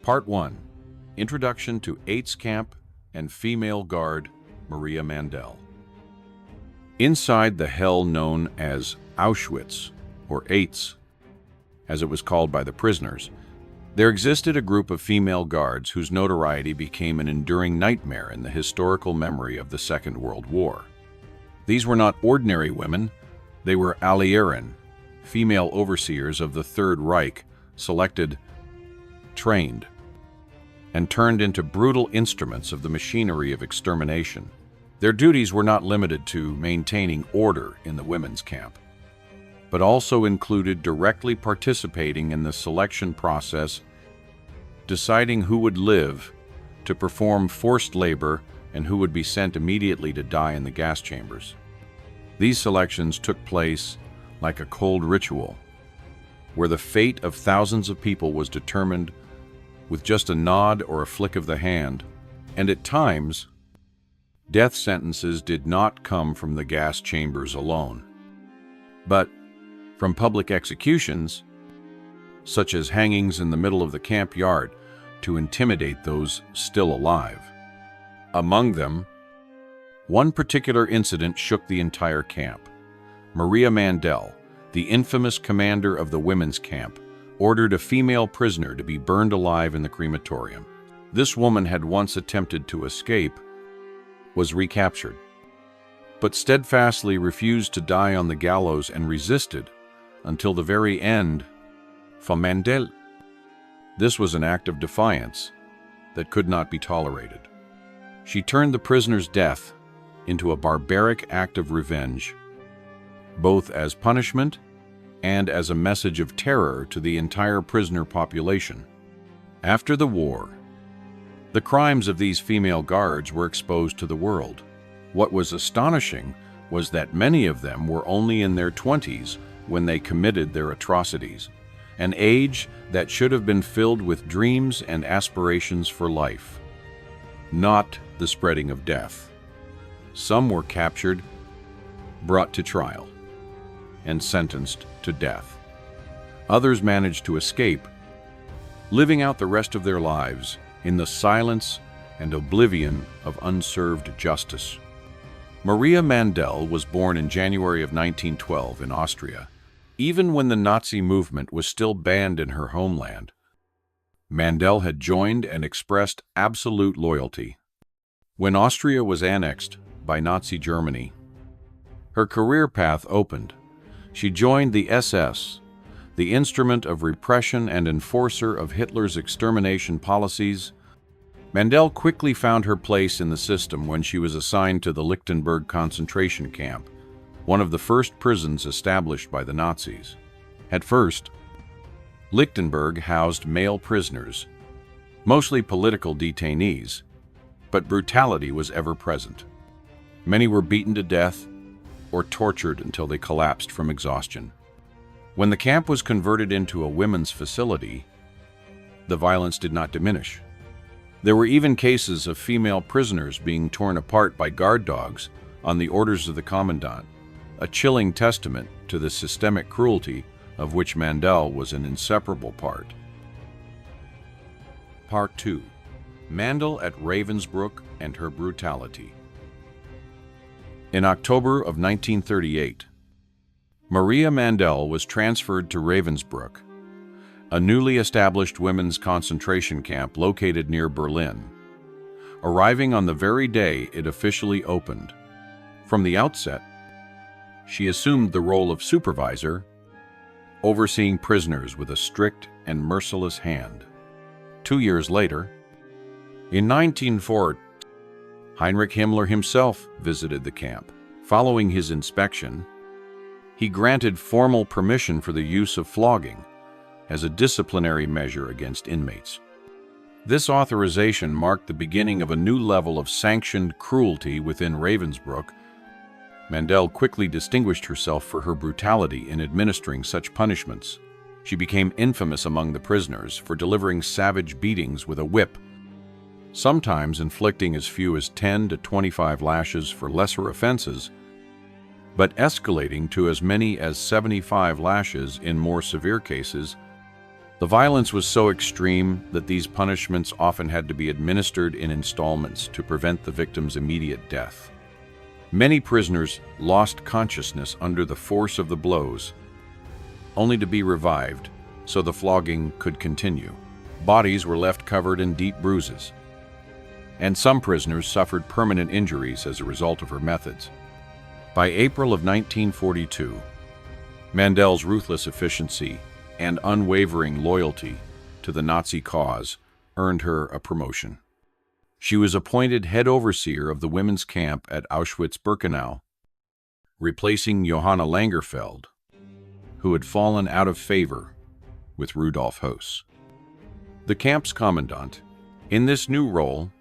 Part 1. Introduction to Aitz Camp and Female Guard Maria Mandel. Inside the hell known as Auschwitz, or Aitz, as it was called by the prisoners, there existed a group of female guards whose notoriety became an enduring nightmare in the historical memory of the Second World War. These were not ordinary women, they were Alliiren, female overseers of the Third Reich, selected, trained, and turned into brutal instruments of the machinery of extermination. Their duties were not limited to maintaining order in the women's camp, but also included directly participating in the selection process, deciding who would live to perform forced labor and who would be sent immediately to die in the gas chambers. These selections took place like a cold ritual, where the fate of thousands of people was determined with just a nod or a flick of the hand, and at times, death sentences did not come from the gas chambers alone, but from public executions, such as hangings in the middle of the camp yard to intimidate those still alive. Among them, one particular incident shook the entire camp. Maria Mandel, the infamous commander of the women's camp, ordered a female prisoner to be burned alive in the crematorium. This woman had once attempted to escape, was recaptured, but steadfastly refused to die on the gallows and resisted until the very end. For Mandel, this was an act of defiance that could not be tolerated. She turned the prisoner's death into a barbaric act of revenge, both as punishment and as a message of terror to the entire prisoner population. After the war, the crimes of these female guards were exposed to the world. What was astonishing was that many of them were only in their 20s when they committed their atrocities, an age that should have been filled with dreams and aspirations for life, not the spreading of death. Some were captured, brought to trial, and sentenced to death. Others managed to escape, living out the rest of their lives in the silence and oblivion of unserved justice. Maria Mandel was born in January of 1912 in Austria. Even when the Nazi movement was still banned in her homeland, Mandel had joined and expressed absolute loyalty. When Austria was annexed by Nazi Germany, her career path opened. She joined the SS, the instrument of repression and enforcer of Hitler's extermination policies. Mandel quickly found her place in the system when she was assigned to the Lichtenberg concentration camp, one of the first prisons established by the Nazis. At first, Lichtenberg housed male prisoners, mostly political detainees, but brutality was ever present. Many were beaten to death or tortured until they collapsed from exhaustion. When the camp was converted into a women's facility, the violence did not diminish. There were even cases of female prisoners being torn apart by guard dogs on the orders of the commandant, a chilling testament to the systemic cruelty of which Mandel was an inseparable part. Part 2. Mandel at Ravensbrück and her brutality. In October of 1938, Maria Mandel was transferred to Ravensbrück, a newly established women's concentration camp located near Berlin, arriving on the very day it officially opened. From the outset, she assumed the role of supervisor, overseeing prisoners with a strict and merciless hand. 2 years later, in 1940, Heinrich Himmler himself visited the camp. Following his inspection, he granted formal permission for the use of flogging as a disciplinary measure against inmates. This authorization marked the beginning of a new level of sanctioned cruelty within Ravensbrück. Mandel quickly distinguished herself for her brutality in administering such punishments. She became infamous among the prisoners for delivering savage beatings with a whip, sometimes inflicting as few as 10 to 25 lashes for lesser offenses, but escalating to as many as 75 lashes in more severe cases. The violence was so extreme that these punishments often had to be administered in installments to prevent the victim's immediate death. Many prisoners lost consciousness under the force of the blows, only to be revived so the flogging could continue. Bodies were left covered in deep bruises, and some prisoners suffered permanent injuries as a result of her methods. By April of 1942, Mandel's ruthless efficiency and unwavering loyalty to the Nazi cause earned her a promotion. She was appointed head overseer of the women's camp at Auschwitz-Birkenau, replacing Johanna Langerfeld, who had fallen out of favor with Rudolf Höss, the camp's commandant. In this new role,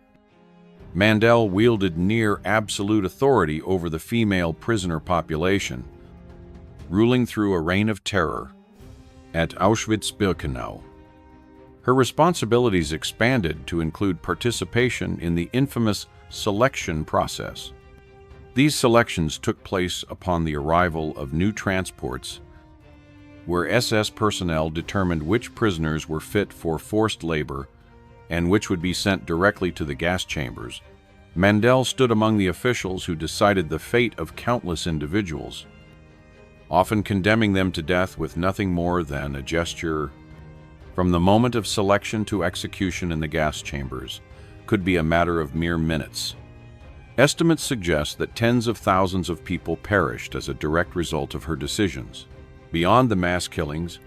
Mandel wielded near absolute authority over the female prisoner population, ruling through a reign of terror at Auschwitz-Birkenau. Her responsibilities expanded to include participation in the infamous selection process. These selections took place upon the arrival of new transports, where SS personnel determined which prisoners were fit for forced labor and which would be sent directly to the gas chambers. Mandel stood among the officials who decided the fate of countless individuals, often condemning them to death with nothing more than a gesture. From the moment of selection to execution in the gas chambers could be a matter of mere minutes. Estimates suggest that tens of thousands of people perished as a direct result of her decisions. Beyond the mass killings,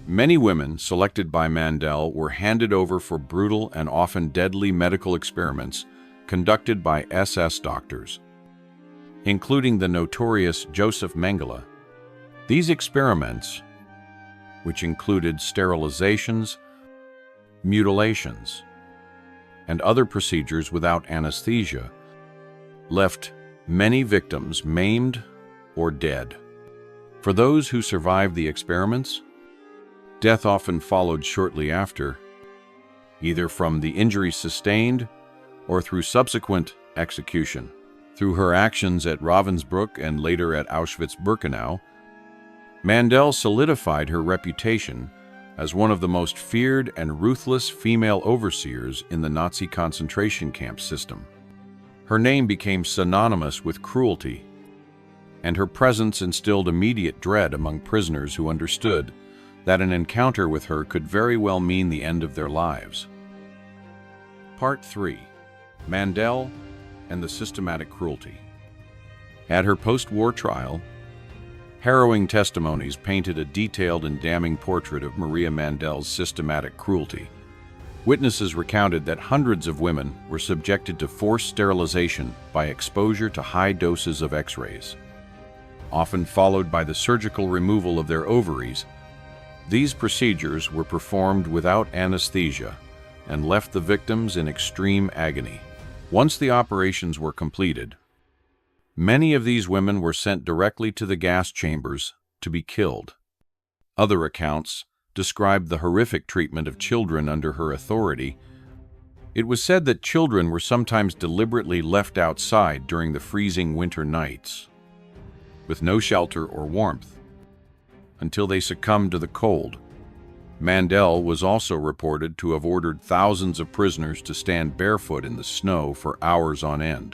many women selected by Mandel were handed over for brutal and often deadly medical experiments conducted by SS doctors, including the notorious Joseph Mengele. These experiments, which included sterilizations, mutilations, and other procedures without anesthesia, left many victims maimed or dead. For those who survived the experiments, death often followed shortly after, either from the injuries sustained or through subsequent execution. Through her actions at Ravensbrück and later at Auschwitz-Birkenau, Mandel solidified her reputation as one of the most feared and ruthless female overseers in the Nazi concentration camp system. Her name became synonymous with cruelty, and her presence instilled immediate dread among prisoners who understood that an encounter with her could very well mean the end of their lives. Part 3. Mandel and the systematic cruelty. At her post-war trial, harrowing testimonies painted a detailed and damning portrait of Maria Mandel's systematic cruelty. Witnesses recounted that hundreds of women were subjected to forced sterilization by exposure to high doses of X-rays, often followed by the surgical removal of their ovaries. These procedures were performed without anesthesia and left the victims in extreme agony. Once the operations were completed, many of these women were sent directly to the gas chambers to be killed. Other accounts described the horrific treatment of children under her authority. It was said that children were sometimes deliberately left outside during the freezing winter nights, with no shelter or warmth, until they succumbed to the cold. Mandel was also reported to have ordered thousands of prisoners to stand barefoot in the snow for hours on end.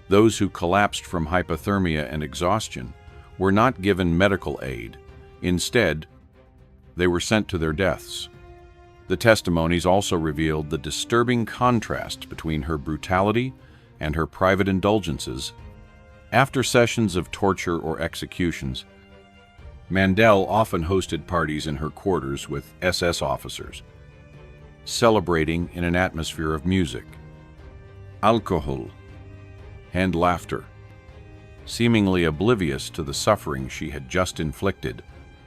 Those who collapsed from hypothermia and exhaustion were not given medical aid. Instead, they were sent to their deaths. The testimonies also revealed the disturbing contrast between her brutality and her private indulgences. After sessions of torture or executions, Mandel often hosted parties in her quarters with SS officers, celebrating in an atmosphere of music, alcohol, and laughter, seemingly oblivious to the suffering she had just inflicted.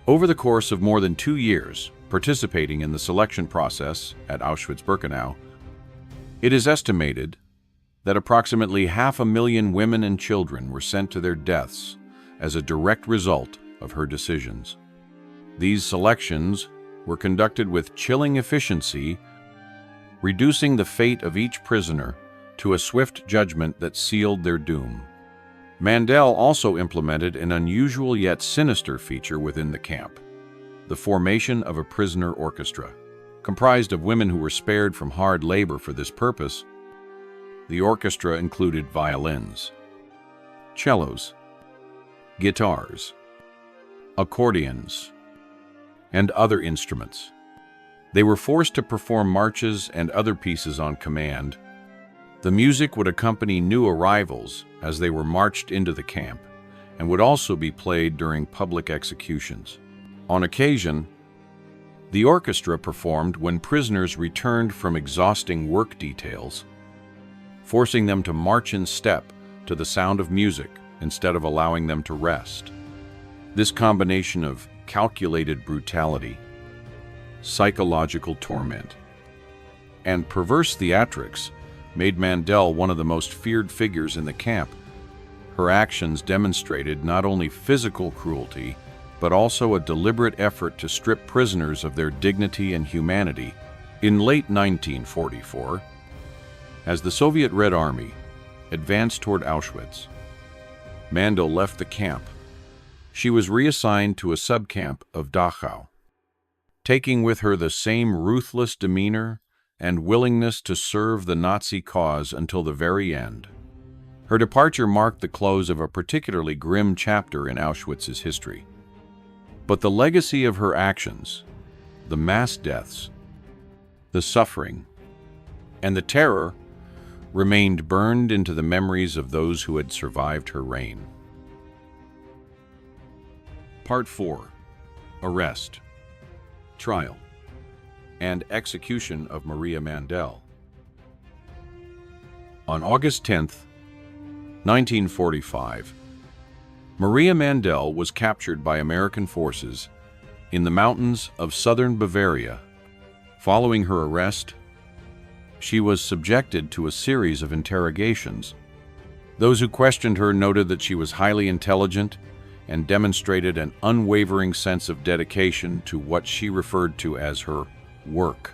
Over the course of more than 2 years, participating in the selection process at Auschwitz-Birkenau, it is estimated that approximately 500,000 women and children were sent to their deaths as a direct result of her decisions. These selections were conducted with chilling efficiency, reducing the fate of each prisoner to a swift judgment that sealed their doom. Mandel also implemented an unusual yet sinister feature within the camp: the formation of a prisoner orchestra. Comprised of women who were spared from hard labor for this purpose, the orchestra included violins, cellos, guitars, accordions, and other instruments. They were forced to perform marches and other pieces on command. The music would accompany new arrivals as they were marched into the camp and would also be played during public executions. On occasion, the orchestra performed when prisoners returned from exhausting work details, forcing them to march in step to the sound of music instead of allowing them to rest. This combination of calculated brutality, psychological torment, and perverse theatrics made Mandel one of the most feared figures in the camp. Her actions demonstrated not only physical cruelty, but also a deliberate effort to strip prisoners of their dignity and humanity. In late 1944, as the Soviet Red Army advanced toward Auschwitz, Mandel left the camp. She was reassigned to a subcamp of Dachau, taking with her the same ruthless demeanor and willingness to serve the Nazi cause until the very end. Her departure marked the close of a particularly grim chapter in Auschwitz's history. But the legacy of her actions, the mass deaths, the suffering, and the terror remained burned into the memories of those who had survived her reign. Part 4. Arrest, Trial, and Execution of Maria Mandel. On August 10, 1945, Maria Mandel was captured by American forces in the mountains of southern Bavaria. Following her arrest, she was subjected to a series of interrogations. Those who questioned her noted that she was highly intelligent and demonstrated an unwavering sense of dedication to what she referred to as her work,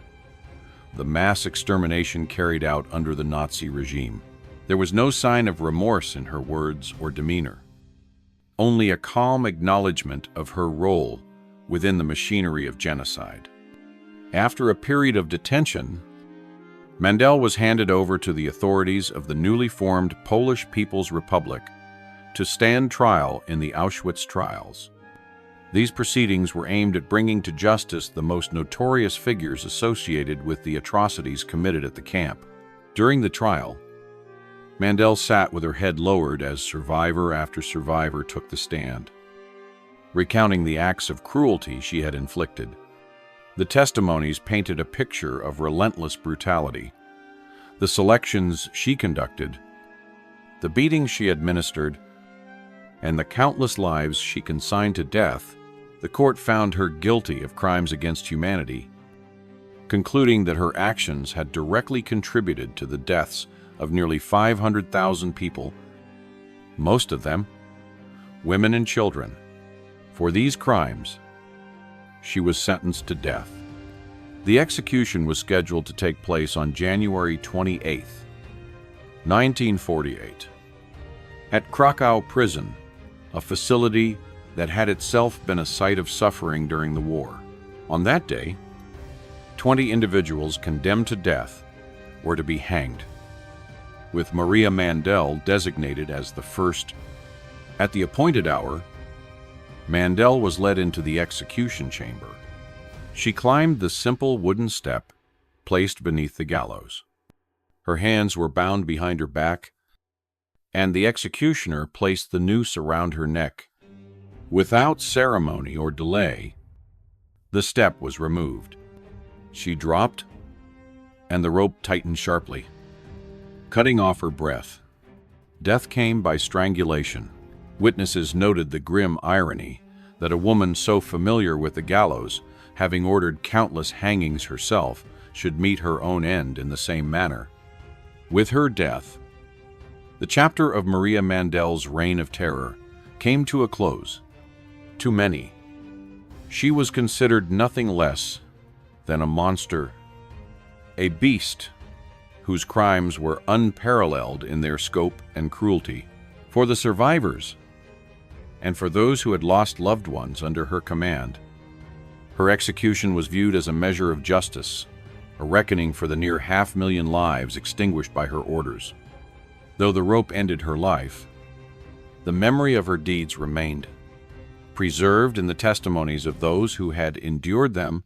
the mass extermination carried out under the Nazi regime. There was no sign of remorse in her words or demeanor, only a calm acknowledgement of her role within the machinery of genocide. After a period of detention, Mandel was handed over to the authorities of the newly formed Polish People's Republic to stand trial in the Auschwitz trials. These proceedings were aimed at bringing to justice the most notorious figures associated with the atrocities committed at the camp. During the trial, Mandel sat with her head lowered as survivor after survivor took the stand, recounting the acts of cruelty she had inflicted. The testimonies painted a picture of relentless brutality. The selections she conducted, the beatings she administered, and the countless lives she consigned to death. The court found her guilty of crimes against humanity, concluding that her actions had directly contributed to the deaths of nearly 500,000 people, most of them women and children. For these crimes, she was sentenced to death. The execution was scheduled to take place on January 28, 1948, at Krakow Prison, a facility that had itself been a site of suffering during the war. On that day, 20 individuals condemned to death were to be hanged, with Maria Mandel designated as the first. At the appointed hour, Mandel was led into the execution chamber. She climbed the simple wooden step placed beneath the gallows. Her hands were bound behind her back, and the executioner placed the noose around her neck. Without ceremony or delay, the step was removed. She dropped, and the rope tightened sharply, cutting off her breath. Death came by strangulation. Witnesses noted the grim irony that a woman so familiar with the gallows, having ordered countless hangings herself, should meet her own end in the same manner. With her death, the chapter of Maria Mandel's reign of terror came to a close. To many, she was considered nothing less than a monster, a beast whose crimes were unparalleled in their scope and cruelty. For the survivors, and for those who had lost loved ones under her command, Her execution was viewed as a measure of justice, a reckoning for the near 500,000 lives extinguished by her orders. Though the rope ended her life, the memory of her deeds remained, preserved in the testimonies of those who had endured them,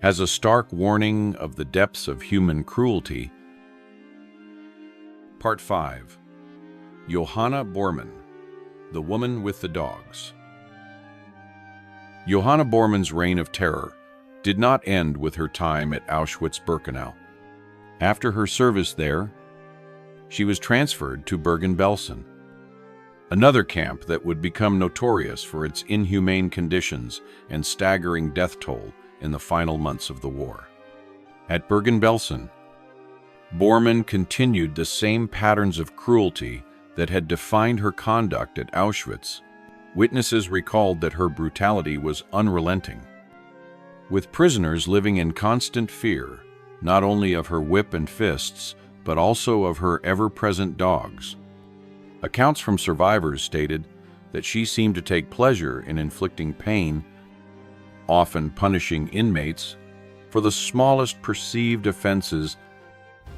as a stark warning of the depths of human cruelty. Part 5. Johanna Borman, the Woman with the Dogs. Johanna Borman's reign of terror did not end with her time at Auschwitz-Birkenau. After her service there, she was transferred to Bergen-Belsen, another camp that would become notorious for its inhumane conditions and staggering death toll in the final months of the war. At Bergen-Belsen, Borman continued the same patterns of cruelty that had defined her conduct at Auschwitz. Witnesses recalled that her brutality was unrelenting, with prisoners living in constant fear, not only of her whip and fists, but also of her ever-present dogs. Accounts from survivors stated that she seemed to take pleasure in inflicting pain, often punishing inmates for the smallest perceived offenses.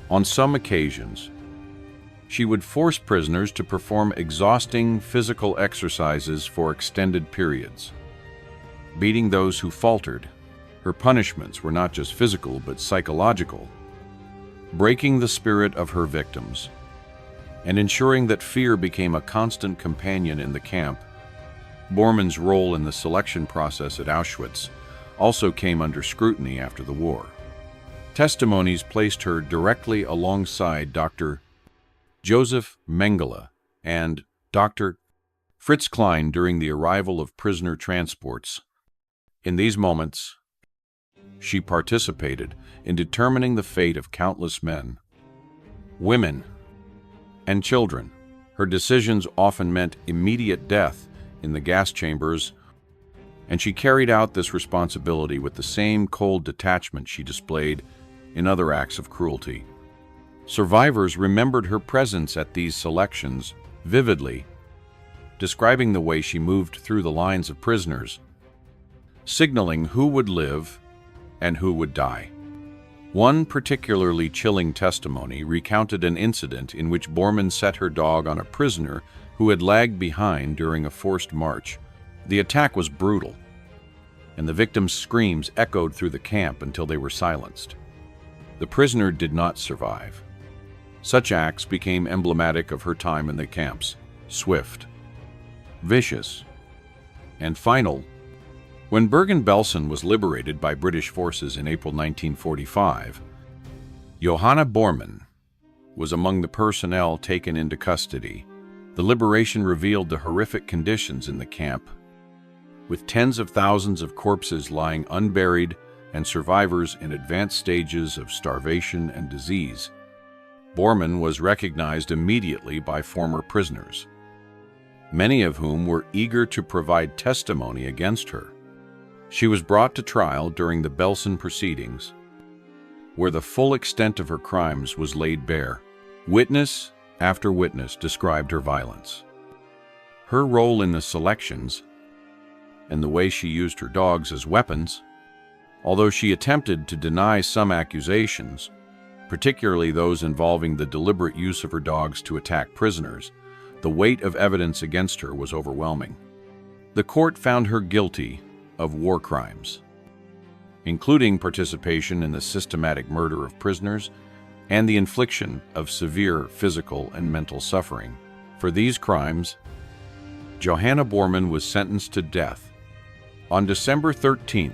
On some occasions, she would force prisoners to perform exhausting physical exercises for extended periods. Beating those who faltered, her punishments were not just physical but psychological, breaking the spirit of her victims and ensuring that fear became a constant companion in the camp. Borman's role in the selection process at Auschwitz also came under scrutiny after the war. Testimonies placed her directly alongside Dr. Joseph Mengele and Dr. Fritz Klein during the arrival of prisoner transports. In these moments, she participated in determining the fate of countless men, women, and children. Her decisions often meant immediate death in the gas chambers, and she carried out this responsibility with the same cold detachment she displayed in other acts of cruelty. Survivors remembered her presence at these selections vividly, describing the way she moved through the lines of prisoners, signaling who would live and who would die. One particularly chilling testimony recounted an incident in which Borman set her dog on a prisoner who had lagged behind during a forced march. The attack was brutal, and the victim's screams echoed through the camp until they were silenced. The prisoner did not survive. Such acts became emblematic of her time in the camps: swift, vicious, and final. When Bergen-Belsen was liberated by British forces in April 1945, Johanna Borman was among the personnel taken into custody. The liberation revealed the horrific conditions in the camp, with tens of thousands of corpses lying unburied and survivors in advanced stages of starvation and disease. Borman was recognized immediately by former prisoners, many of whom were eager to provide testimony against her. She was brought to trial during the Belsen proceedings, where the full extent of her crimes was laid bare. Witness after witness described her violence, her role in the selections, and the way she used her dogs as weapons. Although she attempted to deny some accusations, particularly those involving the deliberate use of her dogs to attack prisoners, the weight of evidence against her was overwhelming. The court found her guilty of war crimes, including participation in the systematic murder of prisoners and the infliction of severe physical and mental suffering. For these crimes, Johanna Borman was sentenced to death on December 13,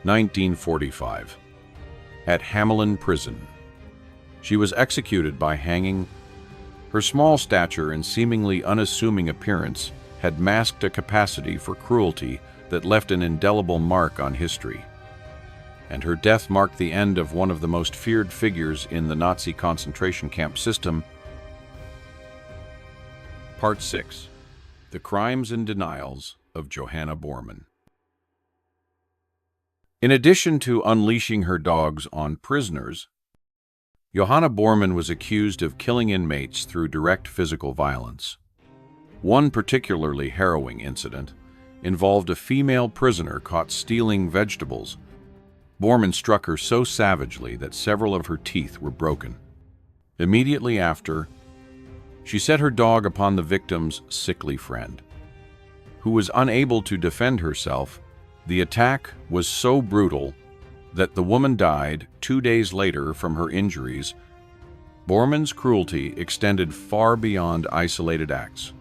1945, at Hamelin Prison. She was executed by hanging. Her small stature and seemingly unassuming appearance had masked a capacity for cruelty that left an indelible mark on history, and her death marked the end of one of the most feared figures in the Nazi concentration camp system. Part 6. The Crimes and Denials of Johanna Borman. In addition to unleashing her dogs on prisoners, Johanna Borman was accused of killing inmates through direct physical violence. One particularly harrowing incident involved a female prisoner caught stealing vegetables. Borman struck her so savagely that several of her teeth were broken. Immediately after, she set her dog upon the victim's sickly friend, who was unable to defend herself. The attack was so brutal that the woman died 2 days later from her injuries. Borman's cruelty extended far beyond isolated acts.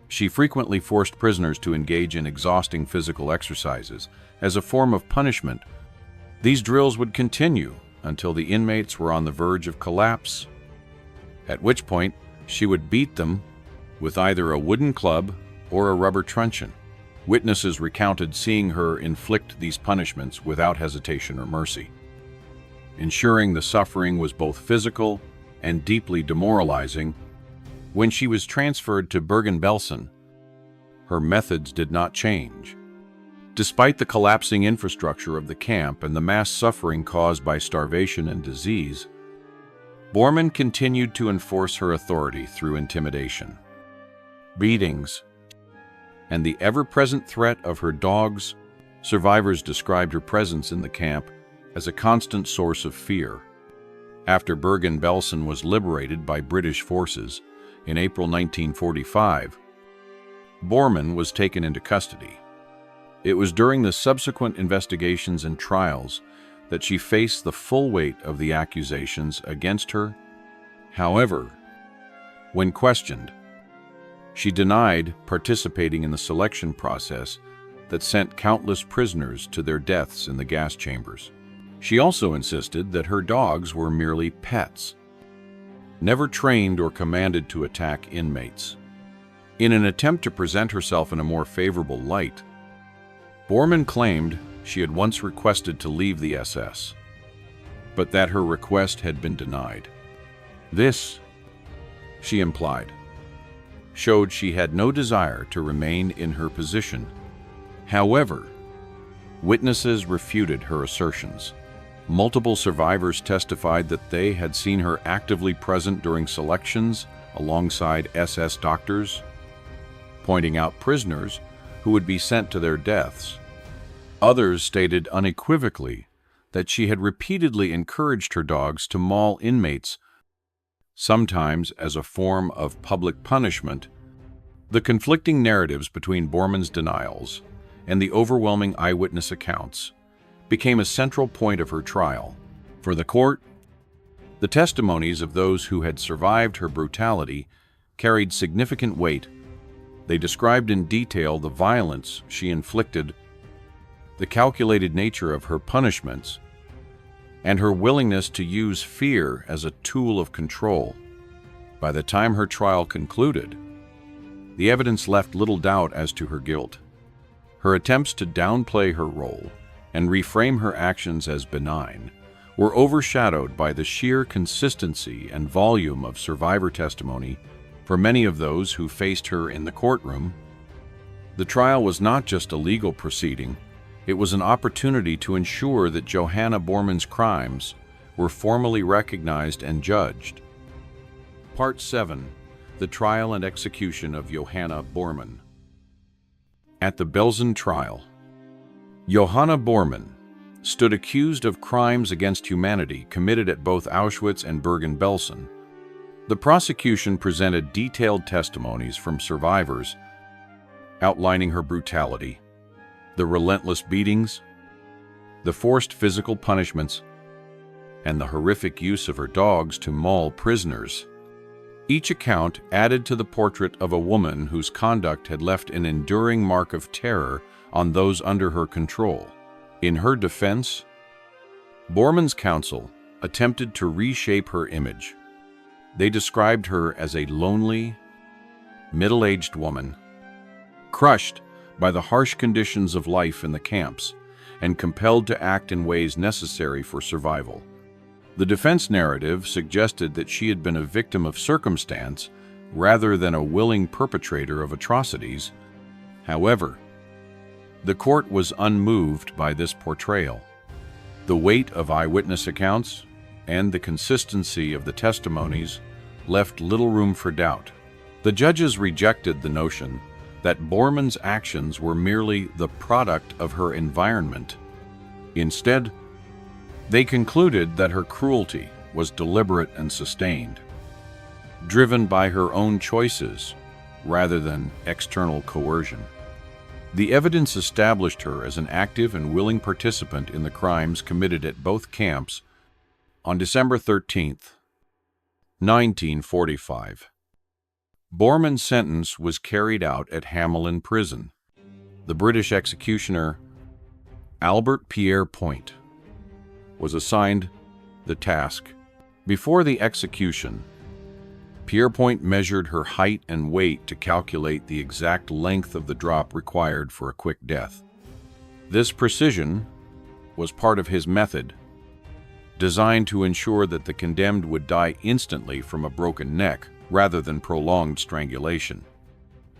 She frequently forced prisoners to engage in exhausting physical exercises as a form of punishment. These drills would continue until the inmates were on the verge of collapse, at which point she would beat them with either a wooden club or a rubber truncheon. Witnesses recounted seeing her inflict these punishments without hesitation or mercy, ensuring the suffering was both physical and deeply demoralizing. When she was transferred to Bergen-Belsen, her methods did not change. Despite the collapsing infrastructure of the camp and the mass suffering caused by starvation and disease, Borman continued to enforce her authority through intimidation, beatings, and the ever-present threat of her dogs. Survivors described her presence in the camp as a constant source of fear. After Bergen-Belsen was liberated by British forces in April 1945, Borman was taken into custody. It was during the subsequent investigations and trials that she faced the full weight of the accusations against her. However, when questioned, she denied participating in the selection process that sent countless prisoners to their deaths in the gas chambers. She also insisted that her dogs were merely pets, never trained or commanded to attack inmates. In an attempt to present herself in a more favorable light, Borman claimed she had once requested to leave the SS, but that her request had been denied. This, she implied, showed she had no desire to remain in her position. However, witnesses refuted her assertions. Multiple survivors testified that they had seen her actively present during selections alongside SS doctors, pointing out prisoners who would be sent to their deaths. Others stated unequivocally that she had repeatedly encouraged her dogs to maul inmates, sometimes as a form of public punishment. The conflicting narratives between Borman's denials and the overwhelming eyewitness accounts became a central point of her trial. For the court, the testimonies of those who had survived her brutality carried significant weight. They described in detail the violence she inflicted, the calculated nature of her punishments, and her willingness to use fear as a tool of control. By the time her trial concluded, the evidence left little doubt as to her guilt. Her attempts to downplay her role and reframe her actions as benign were overshadowed by the sheer consistency and volume of survivor testimony. For many of those who faced her in the courtroom, the trial was not just a legal proceeding, it was an opportunity to ensure that Johanna Borman's crimes were formally recognized and judged. Part 7. The Trial and Execution of Johanna Borman. At the Belsen trial, Johanna Borman stood accused of crimes against humanity committed at both Auschwitz and Bergen-Belsen. The prosecution presented detailed testimonies from survivors outlining her brutality, the relentless beatings, the forced physical punishments, and the horrific use of her dogs to maul prisoners. Each account added to the portrait of a woman whose conduct had left an enduring mark of terror on those under her control. In her defense, Borman's counsel attempted to reshape her image. They described her as a lonely, middle-aged woman, crushed by the harsh conditions of life in the camps and compelled to act in ways necessary for survival. The defense narrative suggested that she had been a victim of circumstance rather than a willing perpetrator of atrocities. However, the court was unmoved by this portrayal. The weight of eyewitness accounts and the consistency of the testimonies left little room for doubt. The judges rejected the notion that Borman's actions were merely the product of her environment. Instead, they concluded that her cruelty was deliberate and sustained, driven by her own choices rather than external coercion. The evidence established her as an active and willing participant in the crimes committed at both camps on December 13, 1945. Borman's sentence was carried out at Hamelin Prison. The British executioner, Albert Pierre Point, was assigned the task. Before the execution, Pierrepoint measured her height and weight to calculate the exact length of the drop required for a quick death. This precision was part of his method, designed to ensure that the condemned would die instantly from a broken neck rather than prolonged strangulation.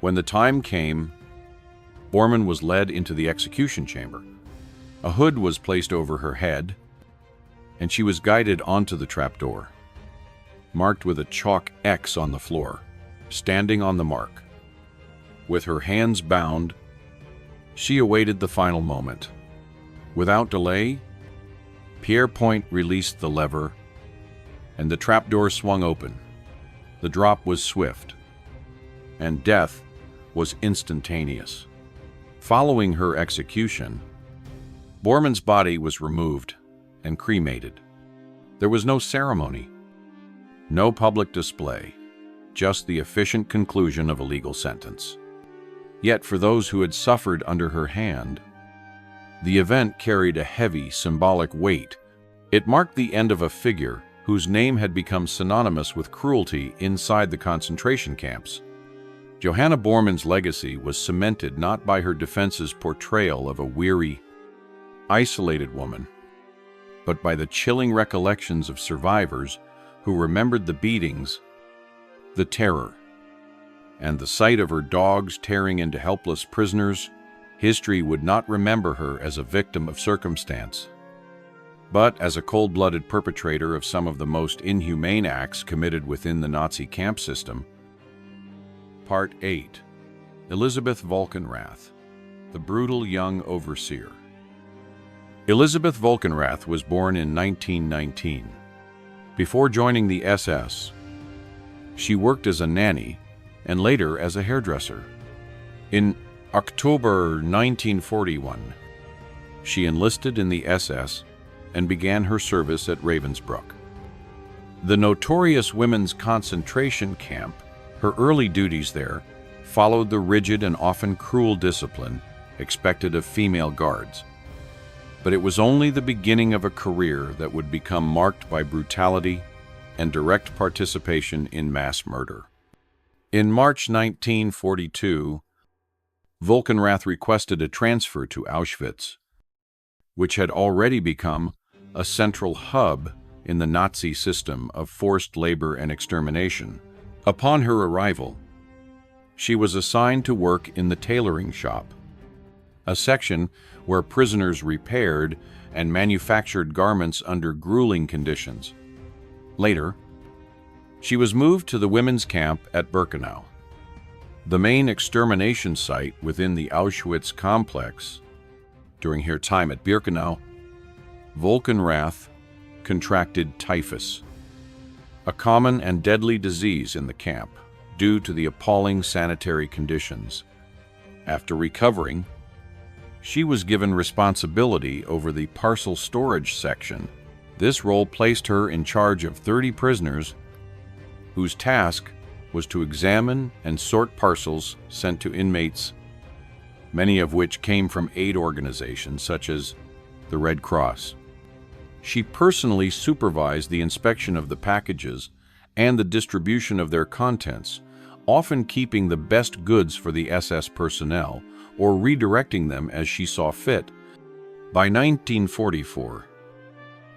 When the time came, Borman was led into the execution chamber. A hood was placed over her head, and she was guided onto the trapdoor, marked with a chalk X on the floor. Standing on the mark, with her hands bound, she awaited the final moment. Without delay, Pierrepoint released the lever, and the trapdoor swung open. The drop was swift, and death was instantaneous. Following her execution, Borman's body was removed and cremated. There was no ceremony, no public display, just the efficient conclusion of a legal sentence. Yet for those who had suffered under her hand, the event carried a heavy symbolic weight. It marked the end of a figure whose name had become synonymous with cruelty inside the concentration camps. Johanna Borman's legacy was cemented not by her defense's portrayal of a weary, isolated woman, but by the chilling recollections of survivors who remembered the beatings, the terror, and the sight of her dogs tearing into helpless prisoners. History would not remember her as a victim of circumstance, but as a cold-blooded perpetrator of some of the most inhumane acts committed within the Nazi camp system. Part 8. Elisabeth Volkenrath, the brutal young overseer. Elisabeth Volkenrath was born in 1919. Before joining the SS, she worked as a nanny and later as a hairdresser. In October 1941, she enlisted in the SS and began her service at Ravensbrück, the notorious women's concentration camp. Her early duties there followed the rigid and often cruel discipline expected of female guards. But it was only the beginning of a career that would become marked by brutality and direct participation in mass murder. In March 1942, Volkenrath requested a transfer to Auschwitz, which had already become a central hub in the Nazi system of forced labor and extermination. Upon her arrival, she was assigned to work in the tailoring shop, a section where prisoners repaired and manufactured garments under grueling conditions. Later, she was moved to the women's camp at Birkenau, the main extermination site within the Auschwitz complex. During her time at Birkenau, Volkenrath contracted typhus, a common and deadly disease in the camp due to the appalling sanitary conditions. After recovering, she was given responsibility over the parcel storage section. This role placed her in charge of 30 prisoners whose task was to examine and sort parcels sent to inmates, many of which came from aid organizations such as the Red Cross. She personally supervised the inspection of the packages and the distribution of their contents, often keeping the best goods for the SS personnel or redirecting them as she saw fit. By 1944,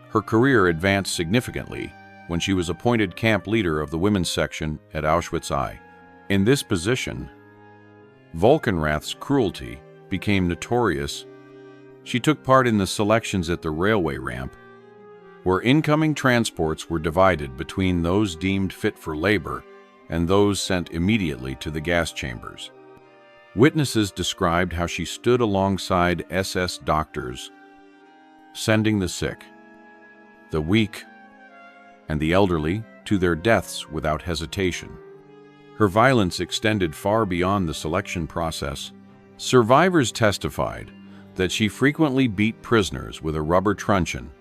her career advanced significantly when she was appointed camp leader of the women's section at Auschwitz I. In this position, Volkenrath's cruelty became notorious. She took part in the selections at the railway ramp, where incoming transports were divided between those deemed fit for labor and those sent immediately to the gas chambers. Witnesses described how she stood alongside SS doctors, sending the sick, the weak, and the elderly to their deaths without hesitation. Her violence extended far beyond the selection process. Survivors testified that she frequently beat prisoners with a rubber truncheon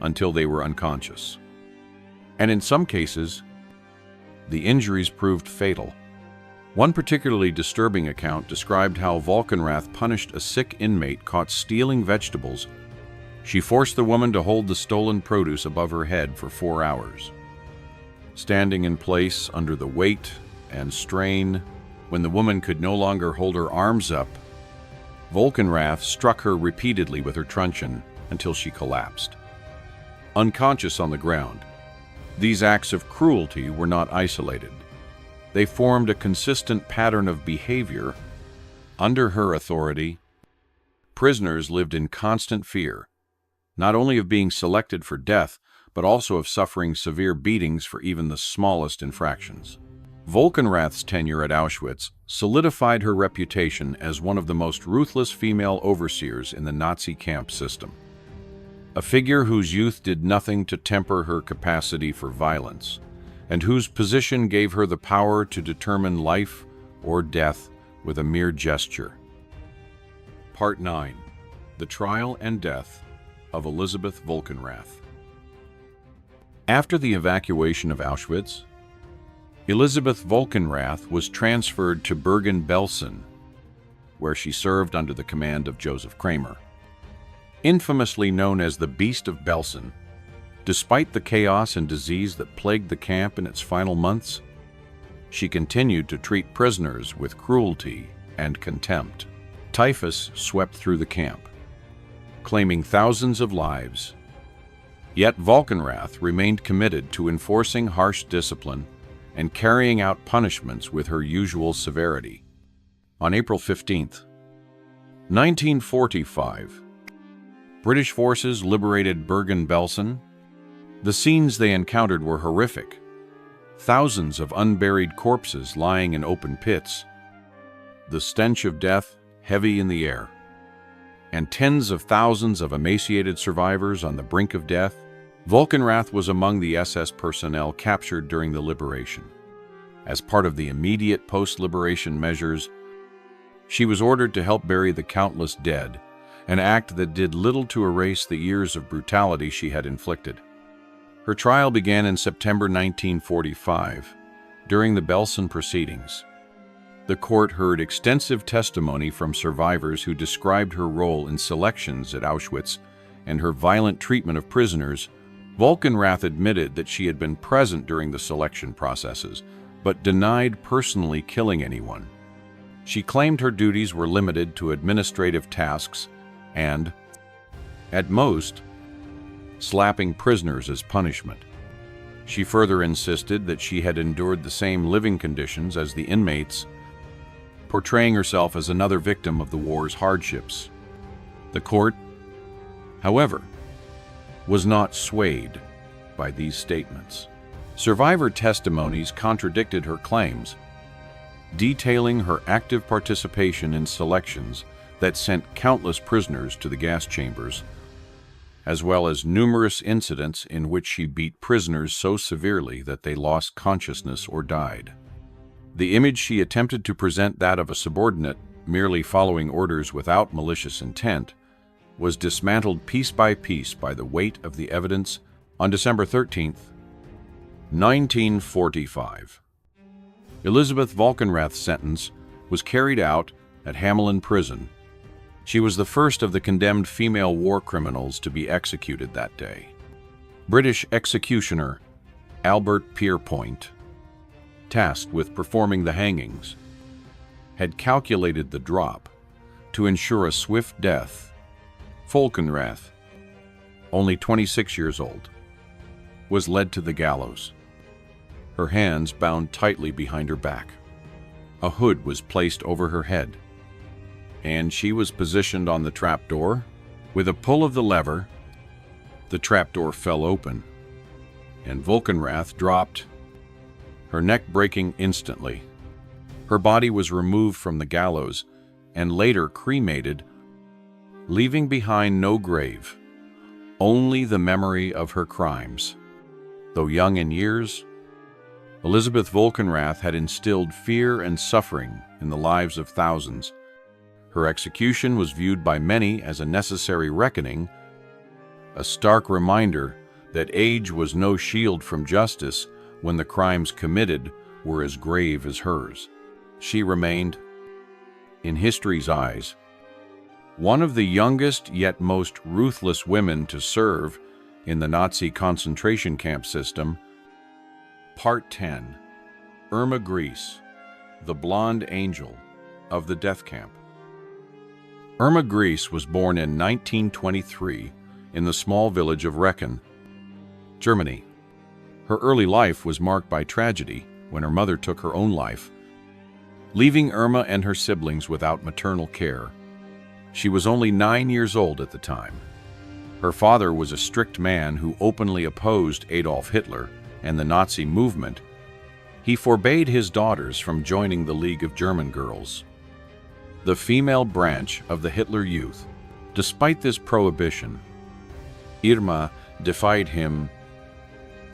until they were unconscious. And in some cases, the injuries proved fatal. One particularly disturbing account described how Volkenrath punished a sick inmate caught stealing vegetables. She forced the woman to hold the stolen produce above her head for 4 hours. Standing in place under the weight and strain, when the woman could no longer hold her arms up, Volkenrath struck her repeatedly with her truncheon until she collapsed. Unconscious on the ground, these acts of cruelty were not isolated. They formed a consistent pattern of behavior. Under her authority, prisoners lived in constant fear, not only of being selected for death, but also of suffering severe beatings for even the smallest infractions. Volkenrath's tenure at Auschwitz solidified her reputation as one of the most ruthless female overseers in the Nazi camp system. A figure whose youth did nothing to temper her capacity for violence, and whose position gave her the power to determine life or death with a mere gesture. Part 9. The Trial and Death of Elisabeth Volkenrath. After the evacuation of Auschwitz, Elisabeth Volkenrath was transferred to Bergen-Belsen, where she served under the command of Joseph Kramer. Infamously known as the Beast of Belsen, despite the chaos and disease that plagued the camp in its final months, she continued to treat prisoners with cruelty and contempt. Typhus swept through the camp, claiming thousands of lives. Yet Volkenrath remained committed to enforcing harsh discipline and carrying out punishments with her usual severity. On April 15, 1945, British forces liberated Bergen-Belsen. The scenes they encountered were horrific. Thousands of unburied corpses lying in open pits, the stench of death heavy in the air, and tens of thousands of emaciated survivors on the brink of death. Volkenrath was among the SS personnel captured during the liberation. As part of the immediate post-liberation measures, she was ordered to help bury the countless dead, an act that did little to erase the years of brutality she had inflicted. Her trial began in September 1945, during the Belsen proceedings. The court heard extensive testimony from survivors who described her role in selections at Auschwitz and her violent treatment of prisoners. Volkenrath admitted that she had been present during the selection processes, but denied personally killing anyone. She claimed her duties were limited to administrative tasks and, at most, slapping prisoners as punishment. She further insisted that she had endured the same living conditions as the inmates, portraying herself as another victim of the war's hardships. The court, however, was not swayed by these statements. Survivor testimonies contradicted her claims, detailing her active participation in selections that sent countless prisoners to the gas chambers, as well as numerous incidents in which she beat prisoners so severely that they lost consciousness or died. The image she attempted to present, that of a subordinate merely following orders without malicious intent, was dismantled piece by piece by the weight of the evidence. On December 13, 1945, Elisabeth Volkenrath's sentence was carried out at Hamelin Prison. She was the first of the condemned female war criminals to be executed that day. British executioner Albert Pierrepoint, tasked with performing the hangings, had calculated the drop to ensure a swift death. Volkenrath, only 26 years old, was led to the gallows, her hands bound tightly behind her back. A hood was placed over her head, and she was positioned on the trapdoor. With a pull of the lever, the trapdoor fell open, and Volkenrath dropped, her neck breaking instantly. Her body was removed from the gallows and later cremated, leaving behind no grave, only the memory of her crimes. Though young in years, Elisabeth Volkenrath had instilled fear and suffering in the lives of thousands. Her execution was viewed by many as a necessary reckoning, a stark reminder that age was no shield from justice when the crimes committed were as grave as hers. She remained, in history's eyes, one of the youngest yet most ruthless women to serve in the Nazi concentration camp system. Part 10. Irma Grese, the blonde angel of the death camp. Irma Grese was born in 1923 in the small village of Recken, Germany. Her early life was marked by tragedy when her mother took her own life, leaving Irma and her siblings without maternal care. She was only 9 years old at the time. Her father was a strict man who openly opposed Adolf Hitler and the Nazi movement. He forbade his daughters from joining the League of German Girls, the female branch of the Hitler Youth. Despite this prohibition, Irma defied him,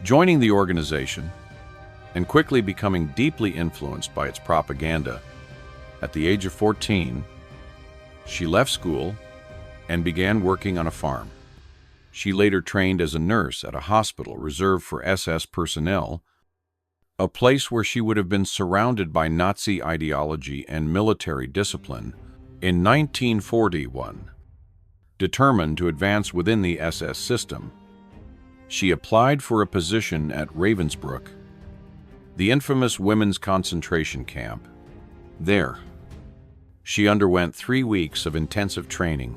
joining the organization and quickly becoming deeply influenced by its propaganda. At the age of 14, she left school and began working on a farm. She later trained as a nurse at a hospital reserved for SS personnel, a place where she would have been surrounded by Nazi ideology and military discipline. In 1941, determined to advance within the SS system, she applied for a position at Ravensbrück, the infamous women's concentration camp. There, she underwent 3 weeks of intensive training,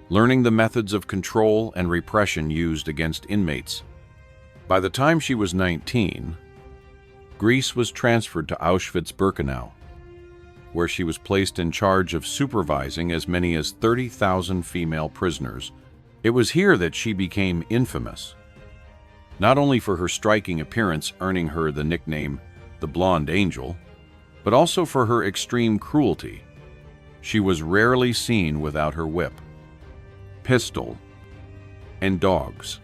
learning the methods of control and repression used against inmates. By the time she was 19, Grese was transferred to Auschwitz-Birkenau, where she was placed in charge of supervising as many as 30,000 female prisoners. It was here that she became infamous, not only for her striking appearance earning her the nickname the Blonde Angel, but also for her extreme cruelty. She was rarely seen without her whip, pistol, and dogs,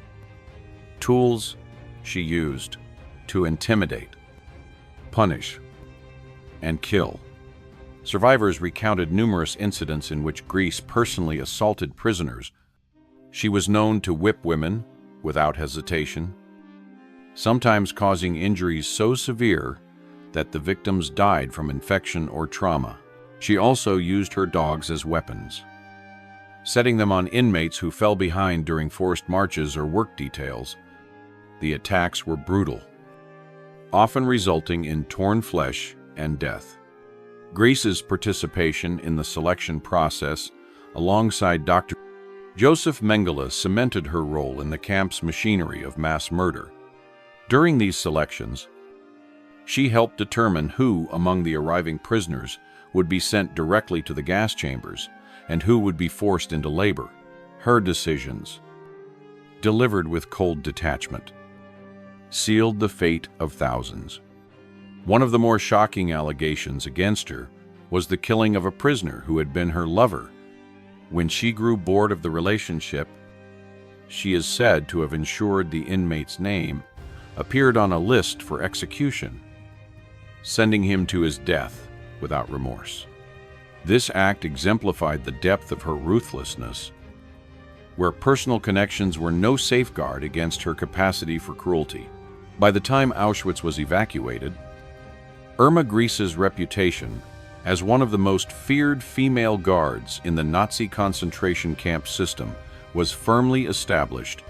tools she used to intimidate, punish, and kill. Survivors recounted numerous incidents in which Grese personally assaulted prisoners. She was known to whip women without hesitation, sometimes causing injuries so severe that the victims died from infection or trauma. She also used her dogs as weapons, setting them on inmates who fell behind during forced marches or work details. The attacks were brutal, often resulting in torn flesh and death. Grese's participation in the selection process alongside Dr. Joseph Mengele cemented her role in the camp's machinery of mass murder. During these selections, she helped determine who among the arriving prisoners would be sent directly to the gas chambers and who would be forced into labor. Her decisions, delivered with cold detachment, sealed the fate of thousands. One of the more shocking allegations against her was the killing of a prisoner who had been her lover. When she grew bored of the relationship, she is said to have ensured the inmate's name appeared on a list for execution, sending him to his death without remorse. This act exemplified the depth of her ruthlessness, where personal connections were no safeguard against her capacity for cruelty. By the time Auschwitz was evacuated, Irma Grese's reputation as one of the most feared female guards in the Nazi concentration camp system was firmly established.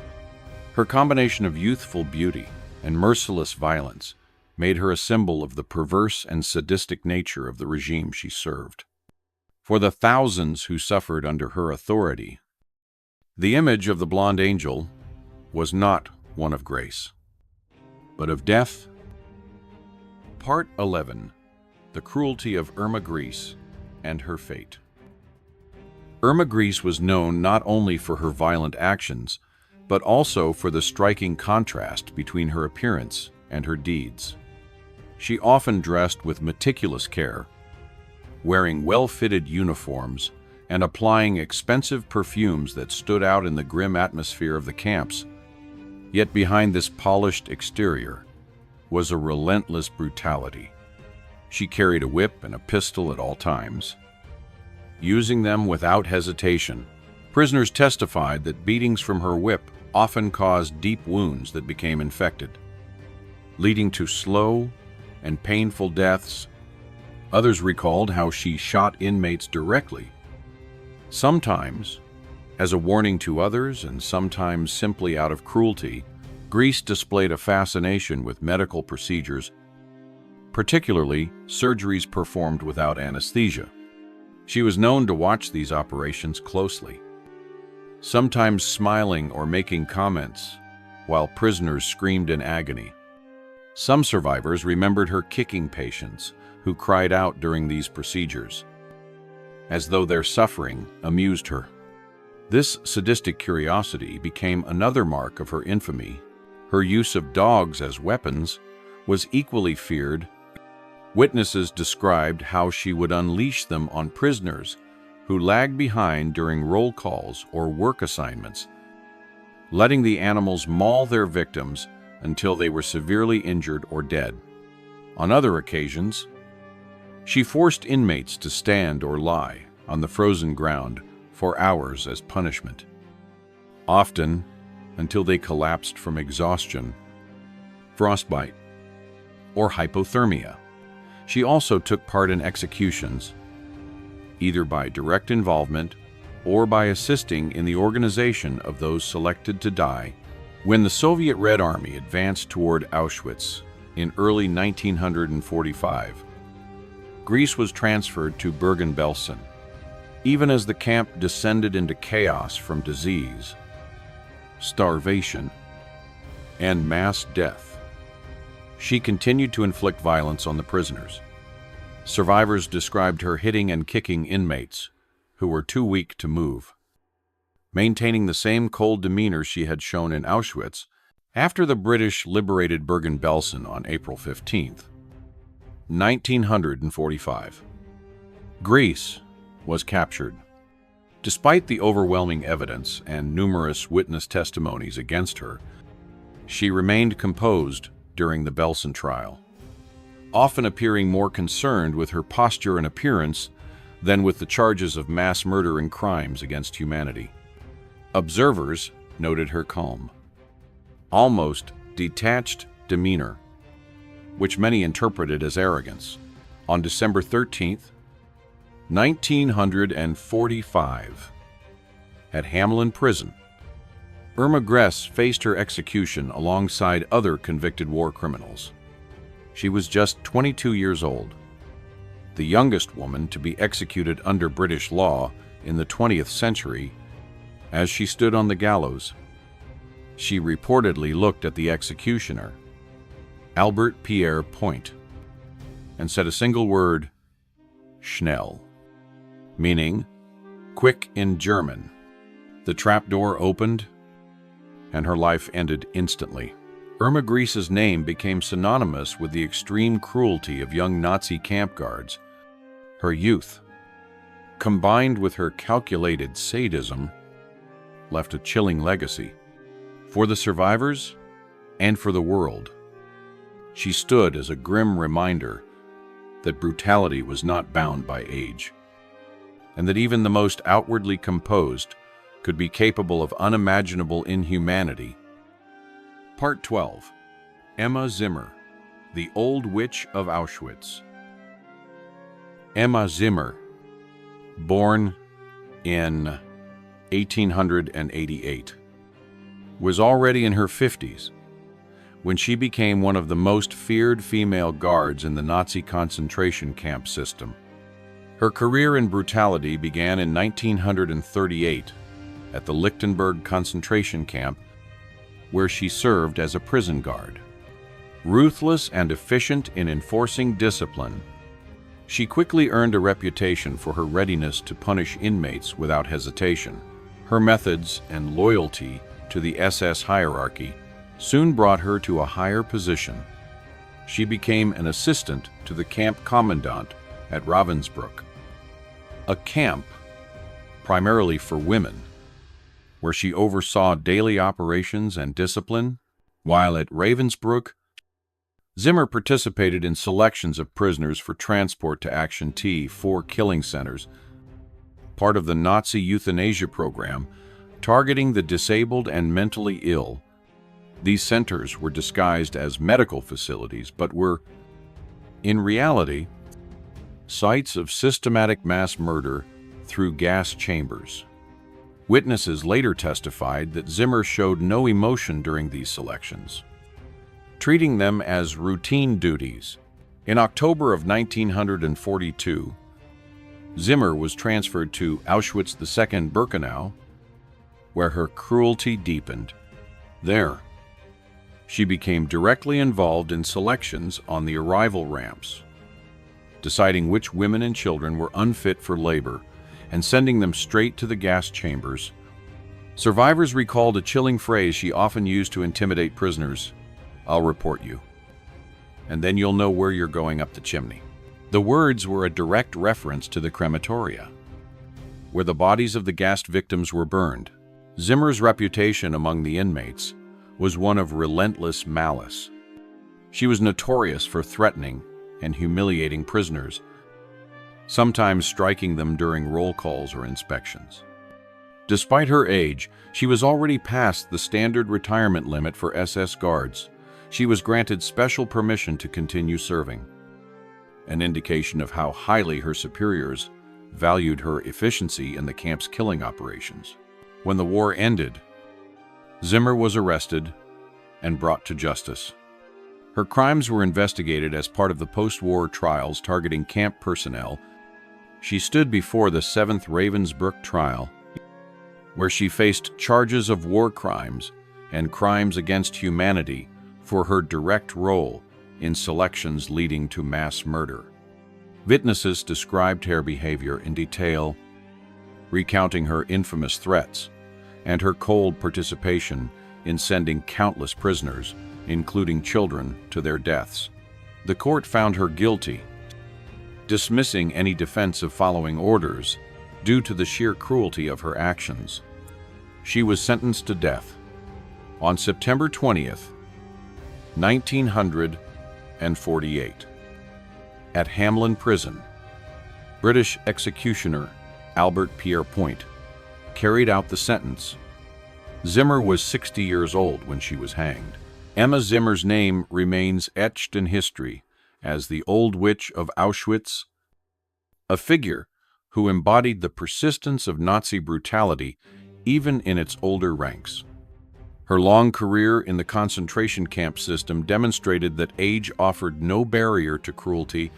Her combination of youthful beauty and merciless violence made her a symbol of the perverse and sadistic nature of the regime she served. For the thousands who suffered under her authority, the image of the Blonde Angel was not one of grace, but of death. Part 11. The Cruelty of Irma Grese and Her Fate. Irma Grese was known not only for her violent actions, but also for the striking contrast between her appearance and her deeds. She often dressed with meticulous care, wearing well-fitted uniforms and applying expensive perfumes that stood out in the grim atmosphere of the camps. Yet behind this polished exterior was a relentless brutality. She carried a whip and a pistol at all times, using them without hesitation. Prisoners testified that beatings from her whip often caused deep wounds that became infected, leading to slow and painful deaths. Others recalled how she shot inmates directly, sometimes as a warning to others and sometimes simply out of cruelty. Grese displayed a fascination with medical procedures, particularly surgeries performed without anesthesia. She was known to watch these operations closely, sometimes smiling or making comments while prisoners screamed in agony. Some survivors remembered her kicking patients who cried out during these procedures, as though their suffering amused her. This sadistic curiosity became another mark of her infamy. Her use of dogs as weapons was equally feared. Witnesses described how she would unleash them on prisoners who lagged behind during roll calls or work assignments, letting the animals maul their victims until they were severely injured or dead. On other occasions, she forced inmates to stand or lie on the frozen ground for hours as punishment, often until they collapsed from exhaustion, frostbite, or hypothermia. She also took part in executions, either by direct involvement or by assisting in the organization of those selected to die. When the Soviet Red Army advanced toward Auschwitz in early 1945, Grese was transferred to Bergen-Belsen. Even as the camp descended into chaos from disease, starvation, and mass death, she continued to inflict violence on the prisoners. Survivors described her hitting and kicking inmates who were too weak to move, maintaining the same cold demeanor she had shown in Auschwitz. After the British liberated Bergen-Belsen on April 15, 1945, Grese was captured. Despite the overwhelming evidence and numerous witness testimonies against her, she remained composed during the Belsen trial, often appearing more concerned with her posture and appearance than with the charges of mass murder and crimes against humanity. Observers noted her calm, almost detached demeanor, which many interpreted as arrogance. On December 13, 1945, at Hamelin Prison, Irma Grese faced her execution alongside other convicted war criminals. She was just 22 years old, the youngest woman to be executed under British law in the 20th century. As she stood on the gallows, she reportedly looked at the executioner, Albert Pierre Point, and said a single word, "Schnell," meaning quick in German. The trapdoor opened, and her life ended instantly. Irma Grese's name became synonymous with the extreme cruelty of young Nazi camp guards. Her youth, combined with her calculated sadism, left a chilling legacy for the survivors and for the world. She stood as a grim reminder that brutality was not bound by age, and that even the most outwardly composed could be capable of unimaginable inhumanity. Part 12. Emma Zimmer, the Old Witch of Auschwitz. Emma Zimmer, born in 1888, was already in her 50s when she became one of the most feared female guards in the Nazi concentration camp system. Her career in brutality began in 1938 at the Lichtenberg concentration camp, where she served as a prison guard. Ruthless and efficient in enforcing discipline, she quickly earned a reputation for her readiness to punish inmates without hesitation. Her methods and loyalty to the SS hierarchy soon brought her to a higher position. She became an assistant to the camp commandant at Ravensbrück, a camp primarily for women, where she oversaw daily operations and discipline. While at Ravensbrück, Zimmer participated in selections of prisoners for transport to Action T4 killing centers, part of the Nazi euthanasia program, targeting the disabled and mentally ill. These centers were disguised as medical facilities, but were, in reality, sites of systematic mass murder through gas chambers. Witnesses later testified that Zimmer showed no emotion during these selections, treating them as routine duties. In October of 1942, Zimmer was transferred to Auschwitz II Birkenau, where her cruelty deepened. There, she became directly involved in selections on the arrival ramps, deciding which women and children were unfit for labor and sending them straight to the gas chambers. Survivors recalled a chilling phrase she often used to intimidate prisoners: "I'll report you, and then you'll know where you're going up the chimney." The words were a direct reference to the crematoria, where the bodies of the gassed victims were burned. Zimmer's reputation among the inmates was one of relentless malice. She was notorious for threatening and humiliating prisoners, sometimes striking them during roll calls or inspections. Despite her age, she was already past the standard retirement limit for SS guards. She was granted special permission to continue serving, an indication of how highly her superiors valued her efficiency in the camp's killing operations. When the war ended, Zimmer was arrested and brought to justice. Her crimes were investigated as part of the post-war trials targeting camp personnel. She stood before the 7th Ravensbrück trial, where she faced charges of war crimes and crimes against humanity for her direct role in selections leading to mass murder. Witnesses described her behavior in detail, recounting her infamous threats and her cold participation in sending countless prisoners, including children, to their deaths. The court found her guilty, dismissing any defense of following orders due to the sheer cruelty of her actions. She was sentenced to death on September 20th, 1948, at Hamelin Prison. British executioner Albert Pierre Point carried out the sentence. Zimmer was 60 years old when she was hanged. Emma Zimmer's name remains etched in history as the Old Witch of Auschwitz, a figure who embodied the persistence of Nazi brutality even in its older ranks. Her long career in the concentration camp system demonstrated that age offered no barrier to cruelty,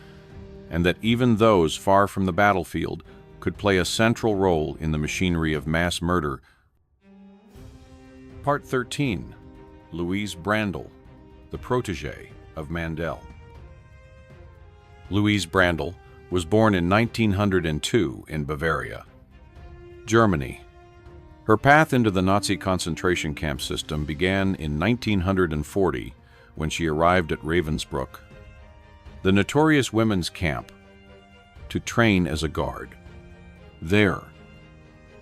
and that even those far from the battlefield could play a central role in the machinery of mass murder. Part 13. Luise Brändle, the Protégé of Mandel. Luise Brändle was born in 1902 in Bavaria, Germany. Her path into the Nazi concentration camp system began in 1940 when she arrived at Ravensbrück, the notorious women's camp, to train as a guard. There,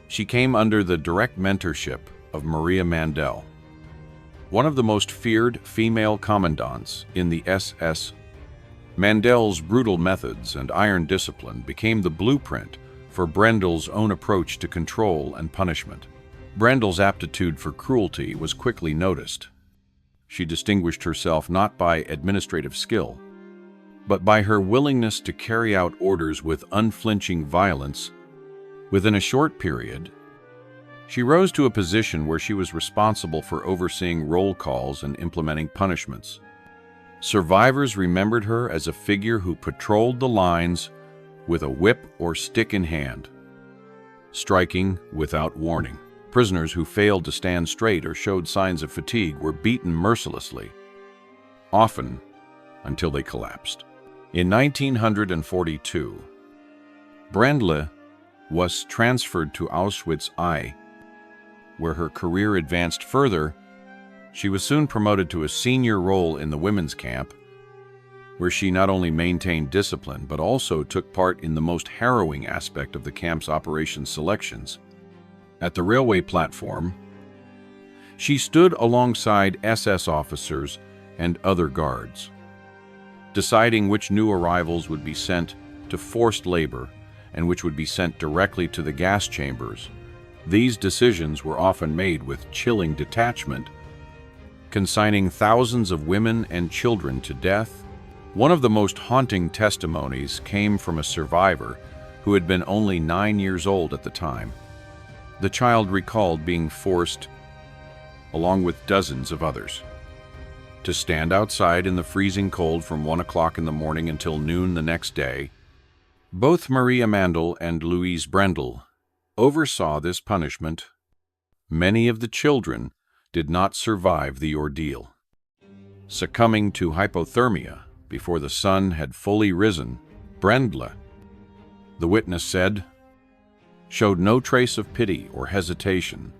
she came under the direct mentorship of Maria Mandel, one of the most feared female commandants in the SS. Mandel's brutal methods and iron discipline became the blueprint for Brändle's own approach to control and punishment. Brändle's aptitude for cruelty was quickly noticed. She distinguished herself not by administrative skill, but by her willingness to carry out orders with unflinching violence. Within a short period, she rose to a position where she was responsible for overseeing roll calls and implementing punishments. Survivors remembered her as a figure who patrolled the lines with a whip or stick in hand, striking without warning. Prisoners who failed to stand straight or showed signs of fatigue were beaten mercilessly, often until they collapsed. In 1942, Brändle was transferred to Auschwitz I, where her career advanced further. She was soon promoted to a senior role in the women's camp, where she not only maintained discipline but also took part in the most harrowing aspect of the camp's operation selections. At the railway platform, she stood alongside SS officers and other guards, deciding which new arrivals would be sent to forced labor and which would be sent directly to the gas chambers. These decisions were often made with chilling detachment, consigning thousands of women and children to death. One of the most haunting testimonies came from a survivor who had been only 9 years old at the time. The child recalled being forced, along with dozens of others, to stand outside in the freezing cold from 1 o'clock in the morning until noon the next day. Both Maria Mandel and Luise Brändle oversaw this punishment. Many of the children did not survive the ordeal, succumbing to hypothermia before the sun had fully risen. Brändle, the witness said, showed no trace of pity or hesitation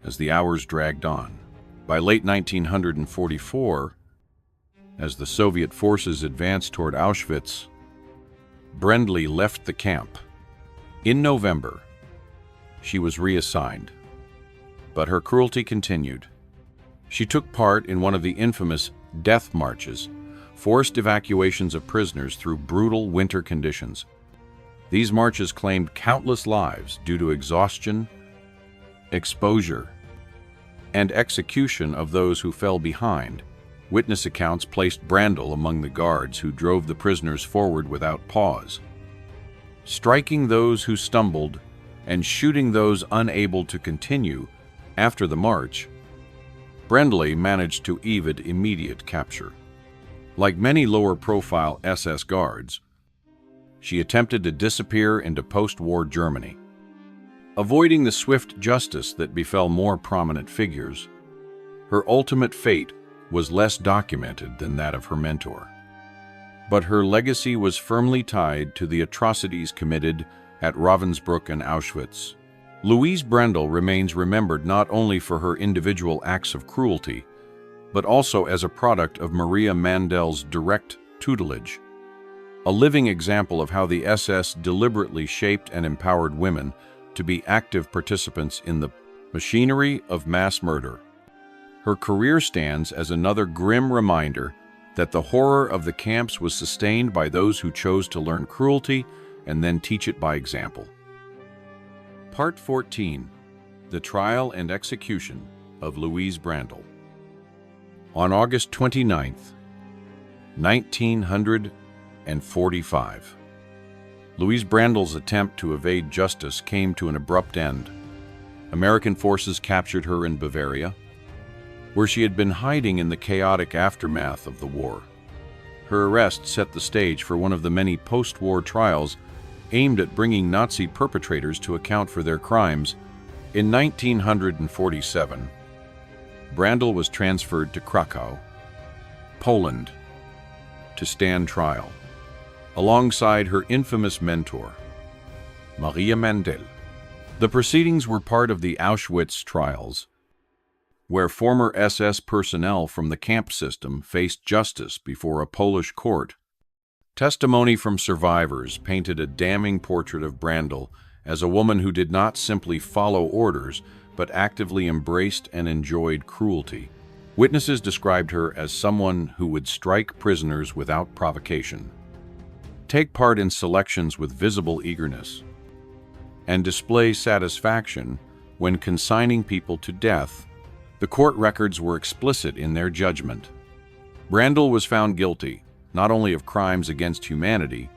as the hours dragged on. By late 1944, as the Soviet forces advanced toward Auschwitz, Brändle left the camp. In November, she was reassigned, but her cruelty continued. She took part in one of the infamous death marches, forced evacuations of prisoners through brutal winter conditions. These marches claimed countless lives due to exhaustion, exposure, and execution of those who fell behind. Witness accounts placed Brändle among the guards who drove the prisoners forward without pause, striking those who stumbled and shooting those unable to continue. After the march, Brändle managed to evade immediate capture. Like many lower-profile SS guards, she attempted to disappear into post-war Germany, avoiding the swift justice that befell more prominent figures. Her ultimate fate was less documented than that of her mentor, but her legacy was firmly tied to the atrocities committed at Ravensbrück and Auschwitz. Luise Brändle remains remembered not only for her individual acts of cruelty, but also as a product of Maria Mandel's direct tutelage, a living example of how the SS deliberately shaped and empowered women to be active participants in the machinery of mass murder. Her career stands as another grim reminder that the horror of the camps was sustained by those who chose to learn cruelty and then teach it by example. Part 14. The Trial and Execution of Luise Brändle. On August 29, 1945, Luise Brändle's attempt to evade justice came to an abrupt end. American forces captured her in Bavaria, where she had been hiding in the chaotic aftermath of the war. Her arrest set the stage for one of the many post-war trials aimed at bringing Nazi perpetrators to account for their crimes. In 1947, Brändle was transferred to Krakow, Poland, to stand trial, alongside her infamous mentor, Maria Mandel. The proceedings were part of the Auschwitz trials, where former SS personnel from the camp system faced justice before a Polish court. Testimony from survivors painted a damning portrait of Brändle as a woman who did not simply follow orders, but actively embraced and enjoyed cruelty. Witnesses described her as someone who would strike prisoners without provocation, take part in selections with visible eagerness, and display satisfaction when consigning people to death. The court records were explicit in their judgment. Brändle was found guilty not only of crimes against humanity,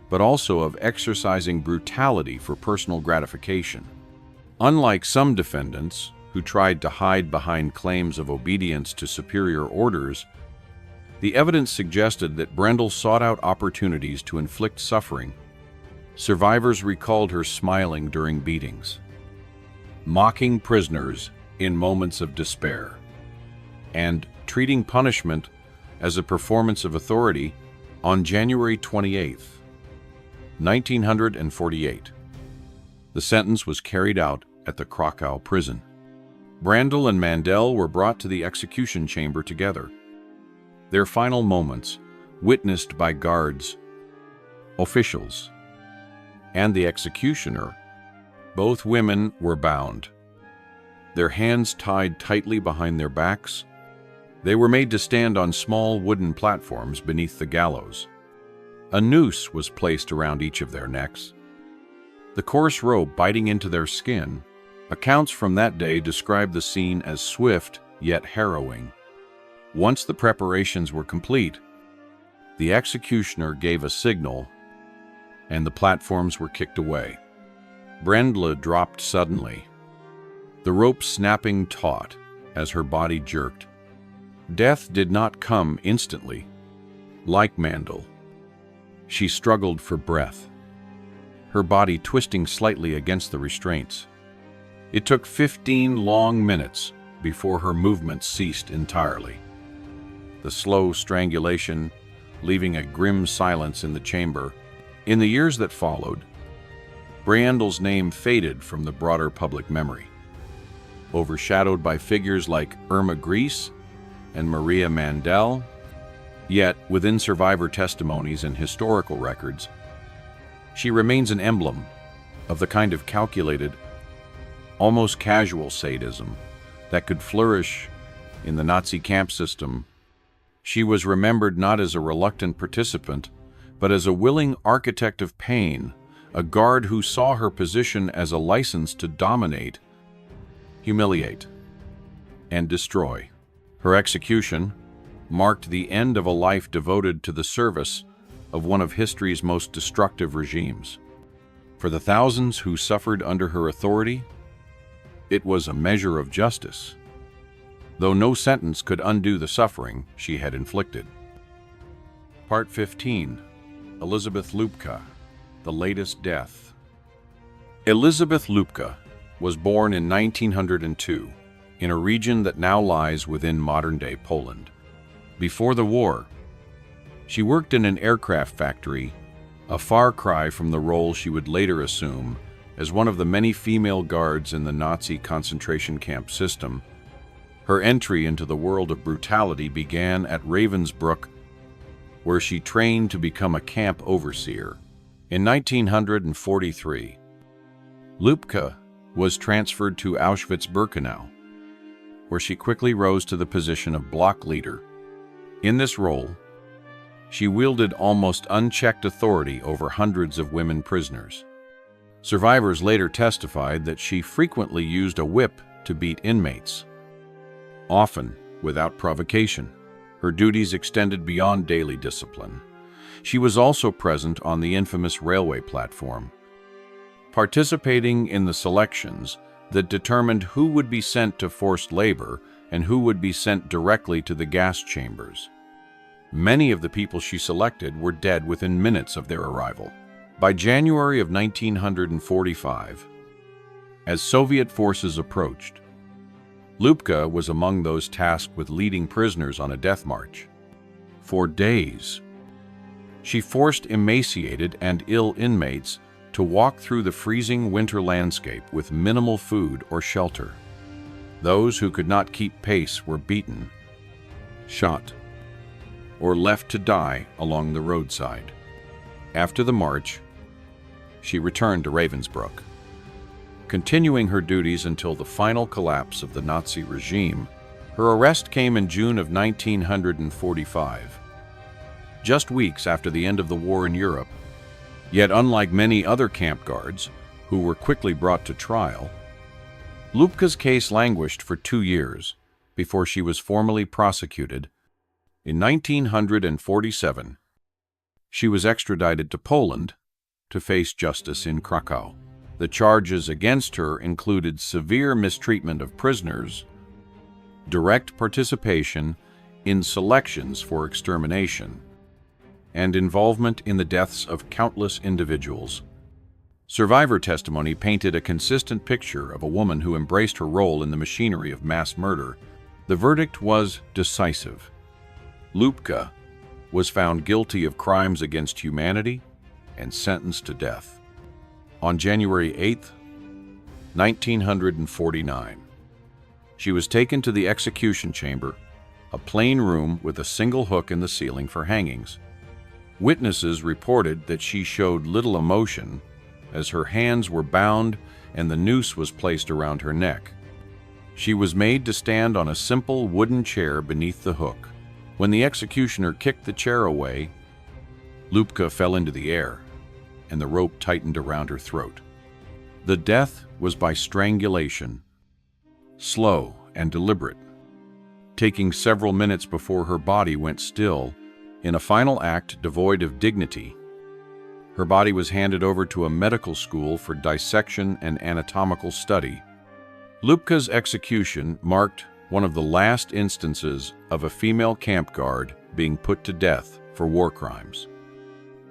but also of exercising brutality for personal gratification. Unlike some defendants who tried to hide behind claims of obedience to superior orders, the evidence suggested that Brändle sought out opportunities to inflict suffering. Survivors recalled her smiling during beatings, mocking prisoners in moments of despair, and treating punishment as a performance of authority. On January 28, 1948, the sentence was carried out at the Krakow prison. Brändle and Mandel were brought to the execution chamber together. Their final moments witnessed by guards, officials, and the executioner. Both women were bound, their hands tied tightly behind their backs. They were made to stand on small wooden platforms beneath the gallows. A noose was placed around each of their necks. The coarse rope biting into their skin. Accounts from that day describe the scene as swift yet harrowing. Once the preparations were complete, the executioner gave a signal, and the platforms were kicked away. Brändle dropped suddenly, the rope snapping taut as her body jerked. Death did not come instantly. Like Mandel, she struggled for breath, her body twisting slightly against the restraints. It took 15 long minutes before her movements ceased entirely. The slow strangulation, leaving a grim silence in the chamber. In the years that followed, Brändle's name faded from the broader public memory, overshadowed by figures like Irma Grese and Maria Mandel. Yet, within survivor testimonies and historical records, she remains an emblem of the kind of calculated, almost casual sadism that could flourish in the Nazi camp system. She was remembered not as a reluctant participant, but as a willing architect of pain, a guard who saw her position as a license to dominate, humiliate, and destroy. Her execution marked the end of a life devoted to the service of one of history's most destructive regimes. For the thousands who suffered under her authority, it was a measure of justice, though no sentence could undo the suffering she had inflicted. Part 15. Elisabeth Lupka, the latest death. Elisabeth Lupka was born in 1902 in a region that now lies within modern-day Poland. Before the war, she worked in an aircraft factory, a far cry from the role she would later assume as one of the many female guards in the Nazi concentration camp system. Her entry into the world of brutality began at Ravensbrück, where she trained to become a camp overseer. In 1943, Lupka was transferred to Auschwitz-Birkenau, where she quickly rose to the position of block leader. In this role, she wielded almost unchecked authority over hundreds of women prisoners. Survivors later testified that she frequently used a whip to beat inmates, often without provocation. Her duties extended beyond daily discipline. She was also present on the infamous railway platform, participating in the selections that determined who would be sent to forced labor and who would be sent directly to the gas chambers. Many of the people she selected were dead within minutes of their arrival. By January of 1945, as Soviet forces approached, Lupka was among those tasked with leading prisoners on a death march. For days, she forced emaciated and ill inmates to walk through the freezing winter landscape with minimal food or shelter. Those who could not keep pace were beaten, shot, or left to die along the roadside. After the march, she returned to Ravensbrück, continuing her duties until the final collapse of the Nazi regime. Her arrest came in June of 1945, just weeks after the end of the war in Europe. Yet unlike many other camp guards, who were quickly brought to trial, Lupka's case languished for 2 years before she was formally prosecuted. In 1947, she was extradited to Poland to face justice in Krakow. The charges against her included severe mistreatment of prisoners, direct participation in selections for extermination, and involvement in the deaths of countless individuals. Survivor testimony painted a consistent picture of a woman who embraced her role in the machinery of mass murder. The verdict was decisive. Lupka was found guilty of crimes against humanity and sentenced to death. On January 8, 1949, she was taken to the execution chamber, a plain room with a single hook in the ceiling for hangings. Witnesses reported that she showed little emotion as her hands were bound and the noose was placed around her neck. She was made to stand on a simple wooden chair beneath the hook. When the executioner kicked the chair away, Lupka fell into the air, and the rope tightened around her throat. The death was by strangulation, slow and deliberate, taking several minutes before her body went still. In a final act devoid of dignity, her body was handed over to a medical school for dissection and anatomical study. Lupka's execution marked one of the last instances of a female camp guard being put to death for war crimes.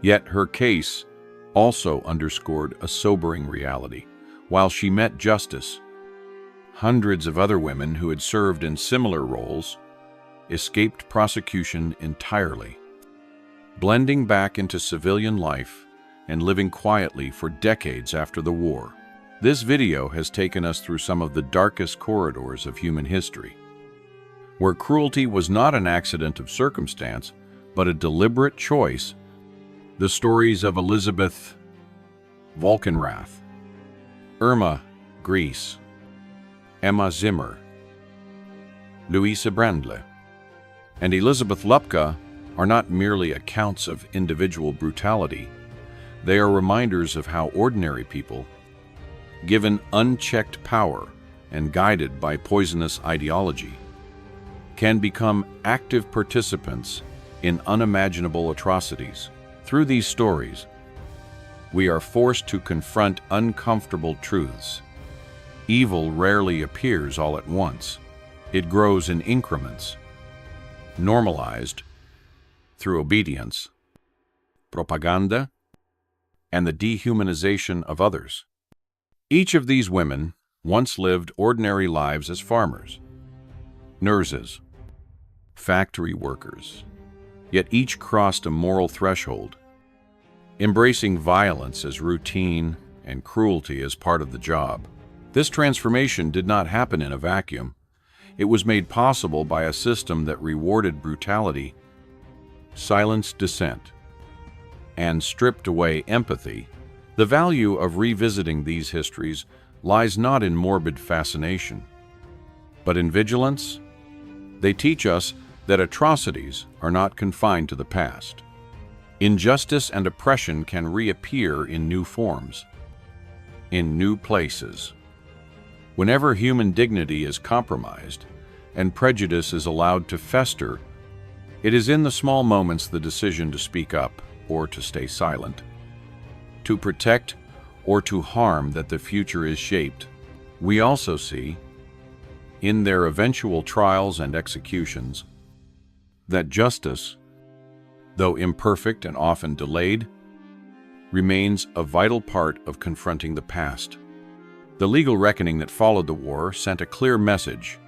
Yet her case also underscored a sobering reality. While she met justice, hundreds of other women who had served in similar roles escaped prosecution entirely, blending back into civilian life and living quietly for decades after the war. This video has taken us through some of the darkest corridors of human history, where cruelty was not an accident of circumstance, but a deliberate choice. The stories of Elisabeth Volkenrath, Irma Grese, Emma Zimmer, Luise Brändle, and Elisabeth Lupka are not merely accounts of individual brutality. They are reminders of how ordinary people, given unchecked power and guided by poisonous ideology, can become active participants in unimaginable atrocities. Through these stories, we are forced to confront uncomfortable truths. Evil rarely appears all at once. It grows in increments, normalized through obedience, propaganda, and the dehumanization of others. Each of these women once lived ordinary lives as farmers, nurses, factory workers, yet each crossed a moral threshold, embracing violence as routine and cruelty as part of the job. This transformation did not happen in a vacuum. It was made possible by a system that rewarded brutality, silenced dissent, and stripped away empathy. The value of revisiting these histories lies not in morbid fascination, but in vigilance. They teach us that atrocities are not confined to the past. Injustice and oppression can reappear in new forms, in new places. Whenever human dignity is compromised and prejudice is allowed to fester, it is in the small moments the decision to speak up or to stay silent, to protect or to harm, that the future is shaped. We also see, in their eventual trials and executions, that justice, though imperfect and often delayed, remains a vital part of confronting the past. The legal reckoning that followed the war sent a clear message: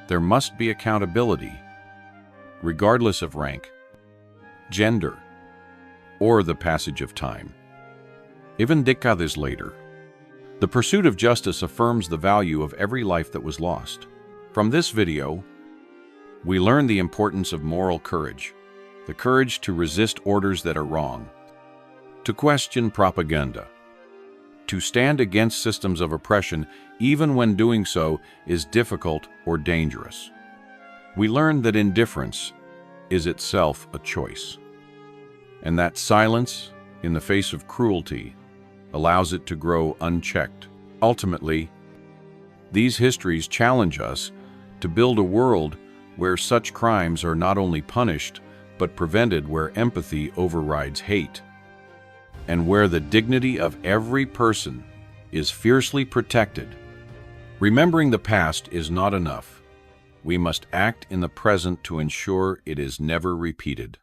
there must be accountability, regardless of rank, gender, or the passage of time. Even decades later, the pursuit of justice affirms the value of every life that was lost. From this video, we learn the importance of moral courage, the courage to resist orders that are wrong, to question propaganda, to stand against systems of oppression even when doing so is difficult or dangerous. We learn that indifference is itself a choice, and that silence in the face of cruelty allows it to grow unchecked. Ultimately, these histories challenge us to build a world where such crimes are not only punished, but prevented, where empathy overrides hate, and where the dignity of every person is fiercely protected. Remembering the past is not enough. We must act in the present to ensure it is never repeated.